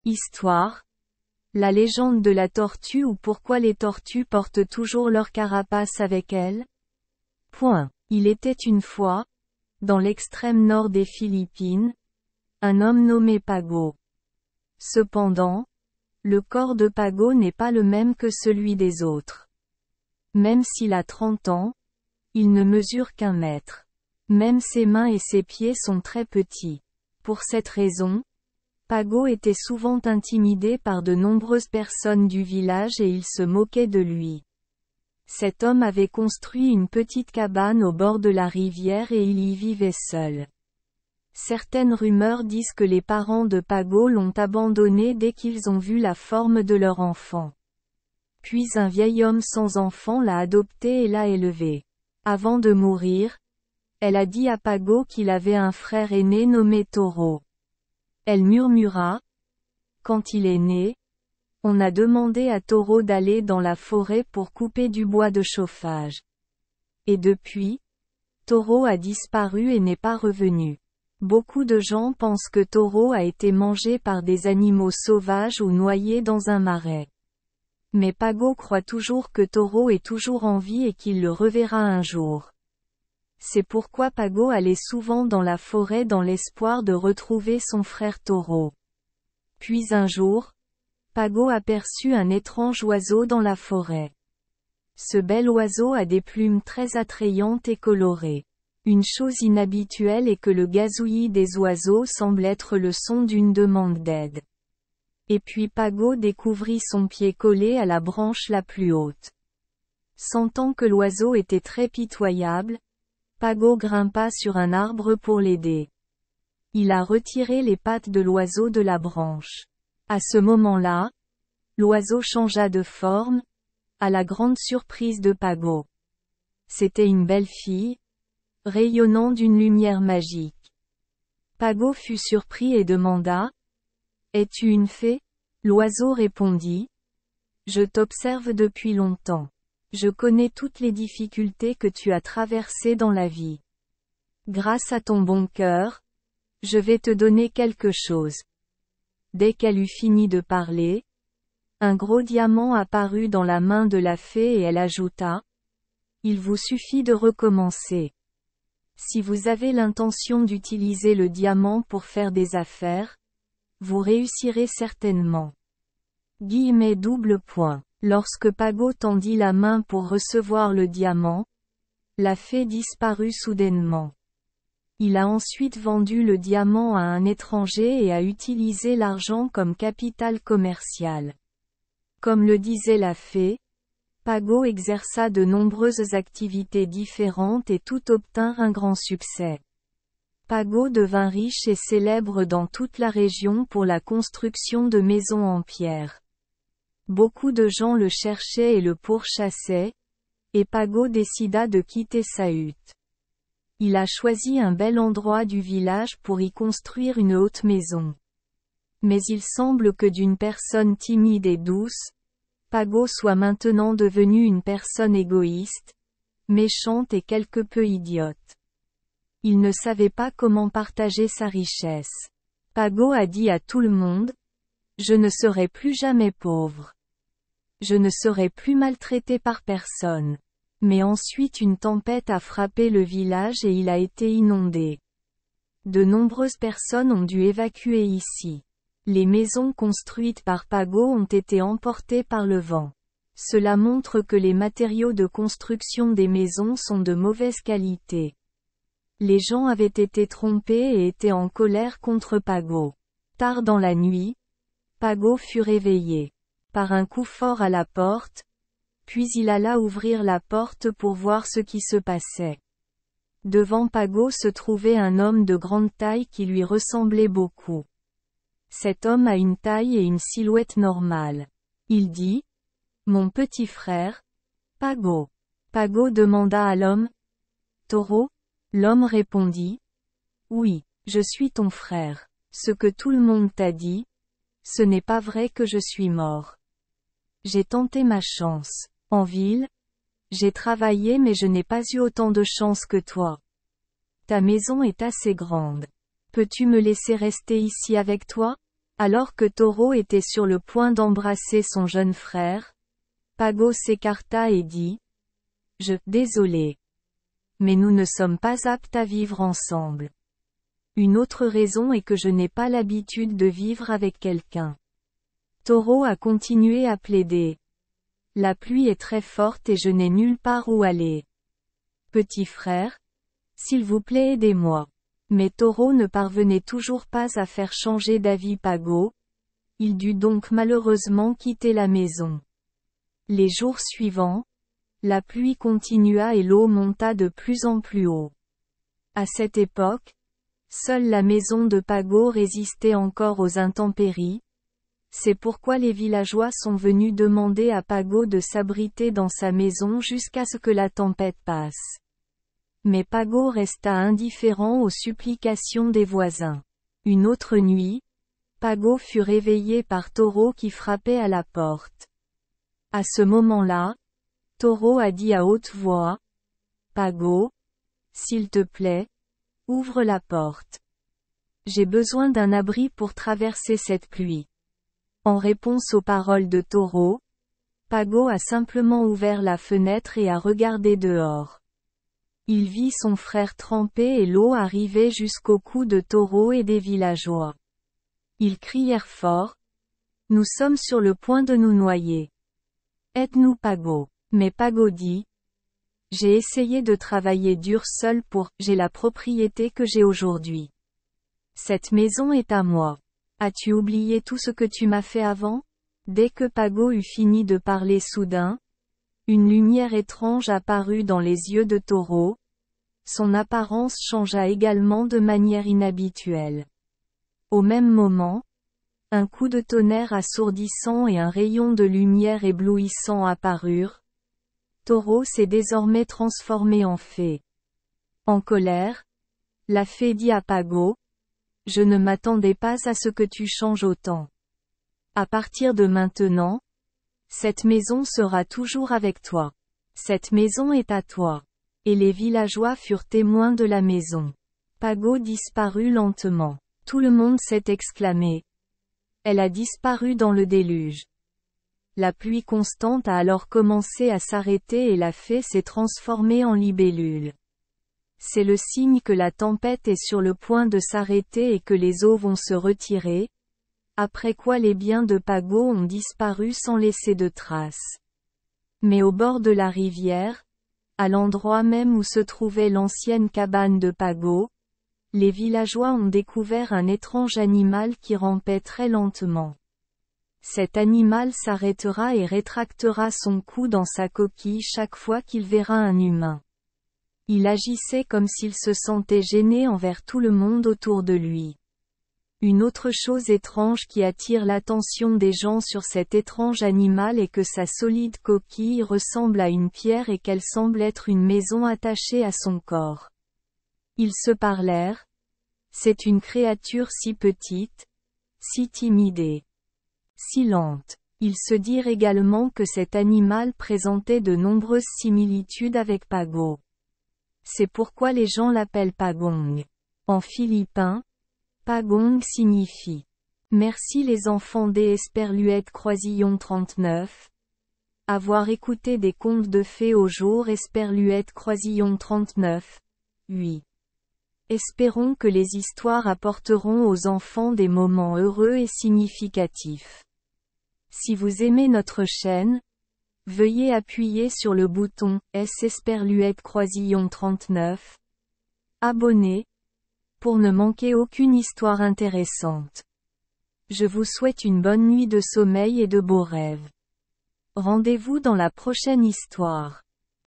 Histoire. La légende de la tortue ou pourquoi les tortues portent toujours leur carapace avec elles. Point. Il était une fois, dans l'extrême nord des Philippines, un homme nommé Pago. Cependant, le corps de Pago n'est pas le même que celui des autres. Même s'il a 30 ans, il ne mesure qu'1 mètre. Même ses mains et ses pieds sont très petits. Pour cette raison, Pago était souvent intimidé par de nombreuses personnes du village et ils se moquaient de lui. Cet homme avait construit une petite cabane au bord de la rivière et il y vivait seul. Certaines rumeurs disent que les parents de Pago l'ont abandonné dès qu'ils ont vu la forme de leur enfant. Puis un vieil homme sans enfant l'a adopté et l'a élevé. Avant de mourir, elle a dit à Pago qu'il avait un frère aîné nommé Toro. Elle murmura. Quand il est né, on a demandé à Toro d'aller dans la forêt pour couper du bois de chauffage. Et depuis, Toro a disparu et n'est pas revenu. Beaucoup de gens pensent que Toro a été mangé par des animaux sauvages ou noyé dans un marais. Mais Pago croit toujours que Toro est toujours en vie et qu'il le reverra un jour. C'est pourquoi Pago allait souvent dans la forêt dans l'espoir de retrouver son frère Toro. Puis un jour, Pago aperçut un étrange oiseau dans la forêt. Ce bel oiseau a des plumes très attrayantes et colorées. Une chose inhabituelle est que le gazouillis des oiseaux semble être le son d'une demande d'aide. Et puis Pago découvrit son pied collé à la branche la plus haute. Sentant que l'oiseau était très pitoyable, Pago grimpa sur un arbre pour l'aider. Il a retiré les pattes de l'oiseau de la branche. À ce moment-là, l'oiseau changea de forme, à la grande surprise de Pago. C'était une belle fille, rayonnant d'une lumière magique. Pago fut surpris et demanda. « Es-tu une fée ?» L'oiseau répondit. « Je t'observe depuis longtemps. Je connais toutes les difficultés que tu as traversées dans la vie. Grâce à ton bon cœur, je vais te donner quelque chose. » Dès qu'elle eut fini de parler, un gros diamant apparut dans la main de la fée et elle ajouta. « Il vous suffit de recommencer. Si vous avez l'intention d'utiliser le diamant pour faire des affaires, vous réussirez certainement. » Double point. Lorsque Pago tendit la main pour recevoir le diamant, la fée disparut soudainement. Il a ensuite vendu le diamant à un étranger et a utilisé l'argent comme capital commercial. Comme le disait la fée, Pago exerça de nombreuses activités différentes et tout obtinrent un grand succès. Pago devint riche et célèbre dans toute la région pour la construction de maisons en pierre. Beaucoup de gens le cherchaient et le pourchassaient, et Pago décida de quitter sa hutte. Il a choisi un bel endroit du village pour y construire une haute maison. Mais il semble que d'une personne timide et douce, Pago soit maintenant devenu une personne égoïste, méchante et quelque peu idiote. Il ne savait pas comment partager sa richesse. Pago a dit à tout le monde, « Je ne serai plus jamais pauvre. Je ne serai plus maltraité par personne. » Mais ensuite une tempête a frappé le village et il a été inondé. De nombreuses personnes ont dû évacuer ici. Les maisons construites par Pago ont été emportées par le vent. Cela montre que les matériaux de construction des maisons sont de mauvaise qualité. Les gens avaient été trompés et étaient en colère contre Pago. Tard dans la nuit, Pago fut réveillé par un coup fort à la porte, puis il alla ouvrir la porte pour voir ce qui se passait. Devant Pago se trouvait un homme de grande taille qui lui ressemblait beaucoup. Cet homme a une taille et une silhouette normale. Il dit, « Mon petit frère, Pago. » Pago demanda à l'homme, « Toro ?» L'homme répondit, « Oui, je suis ton frère. Ce que tout le monde t'a dit, ce n'est pas vrai que je suis mort. J'ai tenté ma chance. En ville, j'ai travaillé mais je n'ai pas eu autant de chance que toi. Ta maison est assez grande. Peux-tu me laisser rester ici avec toi ? Alors que Taureau était sur le point d'embrasser son jeune frère, Pago s'écarta et dit: Désolé. Mais nous ne sommes pas aptes à vivre ensemble. Une autre raison est que je n'ai pas l'habitude de vivre avec quelqu'un. Taureau a continué à plaider. La pluie est très forte et je n'ai nulle part où aller. Petit frère, s'il vous plaît, aidez-moi. Mais Taureau ne parvenait toujours pas à faire changer d'avis Pago. Il dut donc malheureusement quitter la maison. Les jours suivants, la pluie continua et l'eau monta de plus en plus haut. À cette époque, seule la maison de Pago résistait encore aux intempéries. C'est pourquoi les villageois sont venus demander à Pago de s'abriter dans sa maison jusqu'à ce que la tempête passe. Mais Pago resta indifférent aux supplications des voisins. Une autre nuit, Pago fut réveillé par Taureau qui frappait à la porte. À ce moment-là, Taureau a dit à haute voix: Pago, s'il te plaît, ouvre la porte. J'ai besoin d'un abri pour traverser cette pluie. En réponse aux paroles de Taureau, Pago a simplement ouvert la fenêtre et a regardé dehors. Il vit son frère trempé et l'eau arrivait jusqu'au cou de Taureau et des villageois. Ils crièrent fort: Nous sommes sur le point de nous noyer. Aide-nous Pago. Mais Pago dit: J'ai essayé de travailler dur seul j'ai la propriété que j'ai aujourd'hui. Cette maison est à moi. As-tu oublié tout ce que tu m'as fait avant? Dès que Pago eut fini de parler soudain, une lumière étrange apparut dans les yeux de Taureau. Son apparence changea également de manière inhabituelle. Au même moment, un coup de tonnerre assourdissant et un rayon de lumière éblouissant apparurent. Taureau s'est désormais transformé en fée. En colère, la fée dit à Pago: Je ne m'attendais pas à ce que tu changes autant. À partir de maintenant, cette maison sera toujours avec toi. Cette maison est à toi. Et les villageois furent témoins de la maison. Pago disparut lentement. Tout le monde s'est exclamé: Elle a disparu dans le déluge. La pluie constante a alors commencé à s'arrêter et la fée s'est transformée en libellule. C'est le signe que la tempête est sur le point de s'arrêter et que les eaux vont se retirer, après quoi les biens de Pago ont disparu sans laisser de traces. Mais au bord de la rivière, à l'endroit même où se trouvait l'ancienne cabane de Pago, les villageois ont découvert un étrange animal qui rampait très lentement. Cet animal s'arrêtera et rétractera son cou dans sa coquille chaque fois qu'il verra un humain. Il agissait comme s'il se sentait gêné envers tout le monde autour de lui. Une autre chose étrange qui attire l'attention des gens sur cet étrange animal est que sa solide coquille ressemble à une pierre et qu'elle semble être une maison attachée à son corps. Ils se parlèrent. C'est une créature si petite, si timide et si lente. Ils se dirent également que cet animal présentait de nombreuses similitudes avec Pago. C'est pourquoi les gens l'appellent Pagong. En philippin, Pagong signifie « Merci les enfants des Esperluette Croisillon 39. Avoir écouté des contes de fées au jour Esperluette Croisillon 39. 8. Espérons que les histoires apporteront aux enfants des moments heureux et significatifs. Si vous aimez notre chaîne, veuillez appuyer sur le bouton « S Esperluette Croisillon 39. Abonner » pour ne manquer aucune histoire intéressante. Je vous souhaite une bonne nuit de sommeil et de beaux rêves. Rendez-vous dans la prochaine histoire.